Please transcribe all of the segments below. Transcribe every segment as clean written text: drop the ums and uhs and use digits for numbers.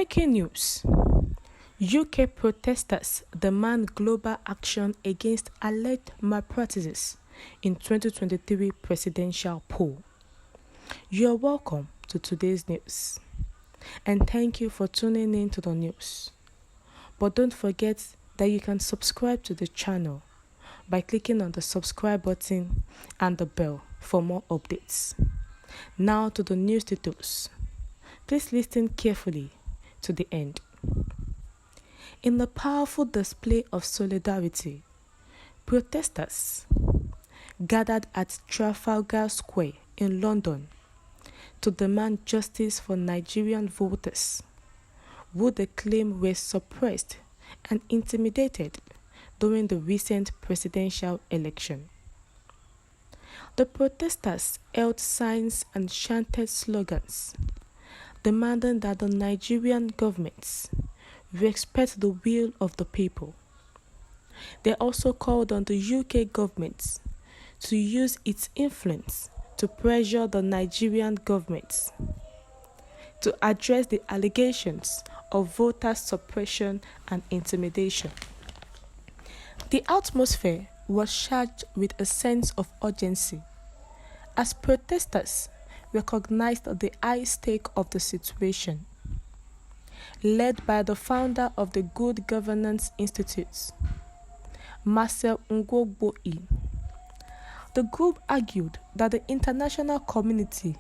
Breaking news. UK protesters demand global action against alleged malpractices in 2023 presidential poll. You're welcome to today's news, and thank you for tuning in to the news. But don't forget that you can subscribe to the channel by clicking on the subscribe button and the bell for more updates. Now to the news details. Please listen carefully to the end. In a powerful display of solidarity, protesters gathered at Trafalgar Square in London to demand justice for Nigerian voters who they claim were suppressed and intimidated during the recent presidential election. The protesters held signs and chanted slogans demanding that the Nigerian government respect the will of the people. They also called on the UK government to use its influence to pressure the Nigerian government to address the allegations of voter suppression and intimidation. The atmosphere was charged with a sense of urgency as protesters recognized the high stake of the situation. Led by the founder of the Good Governance Institute, Marcel Ngogboe, the group argued that the international community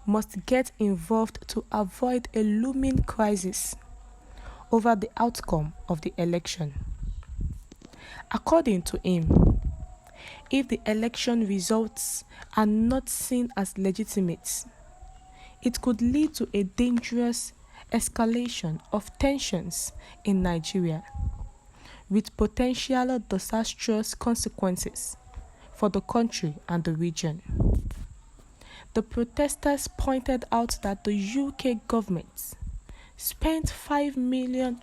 must get involved to avoid a looming crisis over the outcome of the election. According to him, if the election results are not seen as legitimate, it could lead to a dangerous escalation of tensions in Nigeria, with potential disastrous consequences for the country and the region. The protesters pointed out that the UK government spent €5 million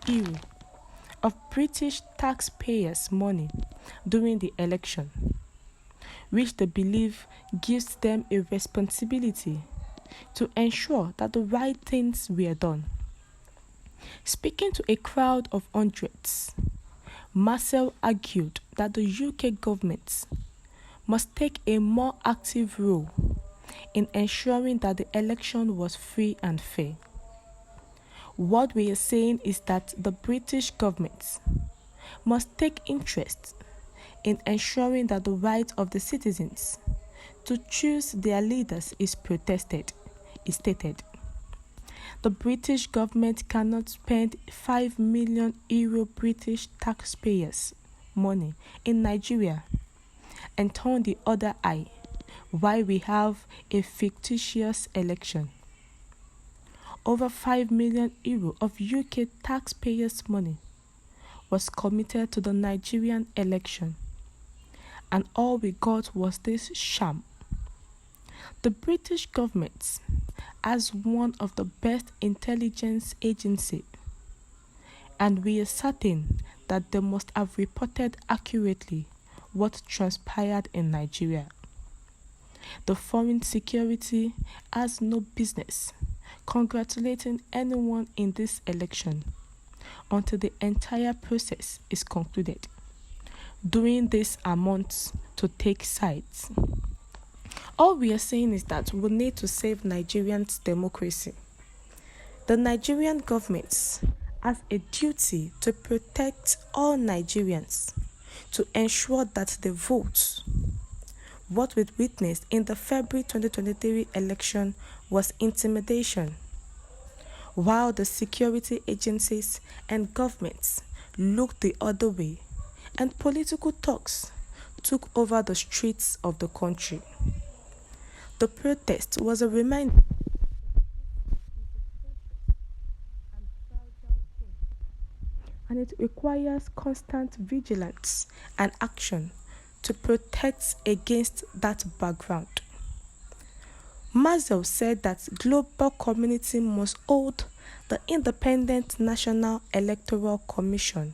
of British taxpayers' money during the election, which they believe gives them a responsibility to ensure that the right things were done. Speaking to a crowd of hundreds, Marcel argued that the UK government must take a more active role in ensuring that the election was free and fair. What we are saying is that the British government must take interest in ensuring that the right of the citizens to choose their leaders is protected, he stated. The British government cannot spend €5 million British taxpayers' money in Nigeria and turn the other eye while we have a fictitious election. Over €5 million of UK taxpayers' money was committed to the Nigerian election, and all we got was this sham. The British government, as one of the best intelligence agencies, and we are certain that they must have reported accurately what transpired in Nigeria. The Foreign Security has no business congratulating anyone in this election until the entire process is concluded. Doing this amounts to take sides. All we are saying is that we need to save Nigerians' democracy. The Nigerian government has a duty to protect all Nigerians, to ensure that they vote. What we witnessed in the February 2023 election was intimidation, while the security agencies and governments looked the other way and political talks took over the streets of the country. The protest was a reminder and it requires constant vigilance and action to protect against that background. Marcel said that global community must hold the Independent National Electoral Commission,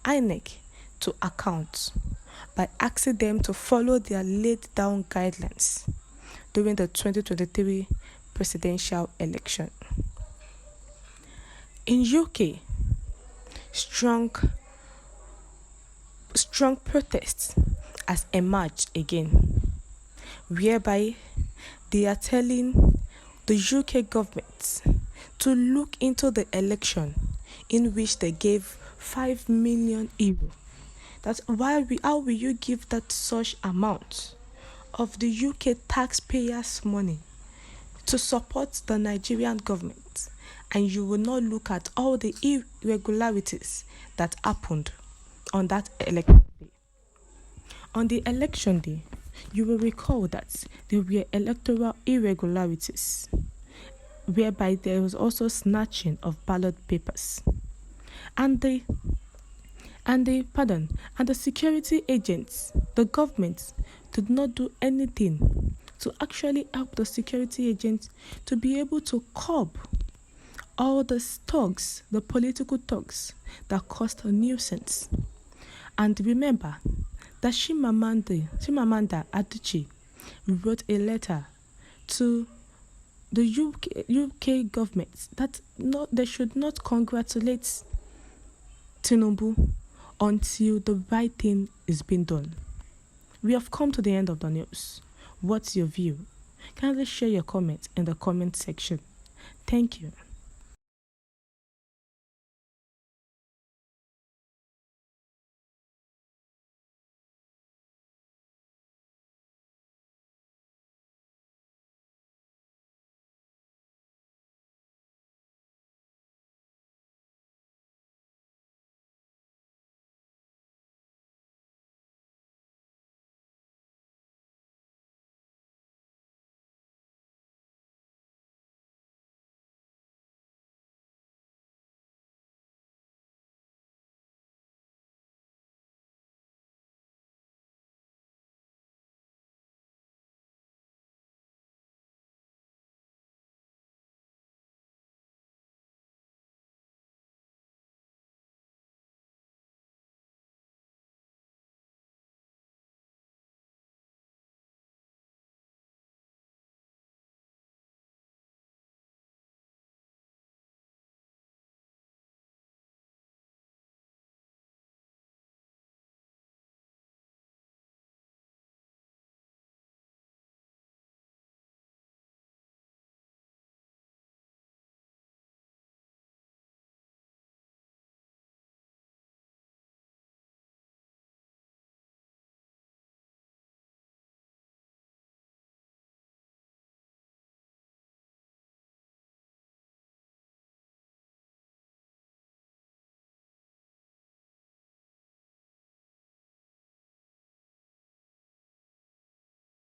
INEC, to account by asking them to follow their laid-down guidelines during the 2023 presidential election. In UK, strong protests has emerged again, whereby they are telling the UK government to look into the election in which they gave €5 million. That's how will you give that such amount of the UK taxpayers' money to support the Nigerian government, and you will not look at all the irregularities that happened on that election day? On the election day, you will recall that there were electoral irregularities, whereby there was also snatching of ballot papers, and the security agents, the government did not do anything to actually help the security agents to be able to curb all the thugs, the political thugs that caused a nuisance. And remember that Chimamanda Adichie wrote a letter to the UK government that they should not congratulate Tinubus until the right thing is being done. We have come to the end of the news. What's your view? Kindly share your comments in the comment section. Thank you.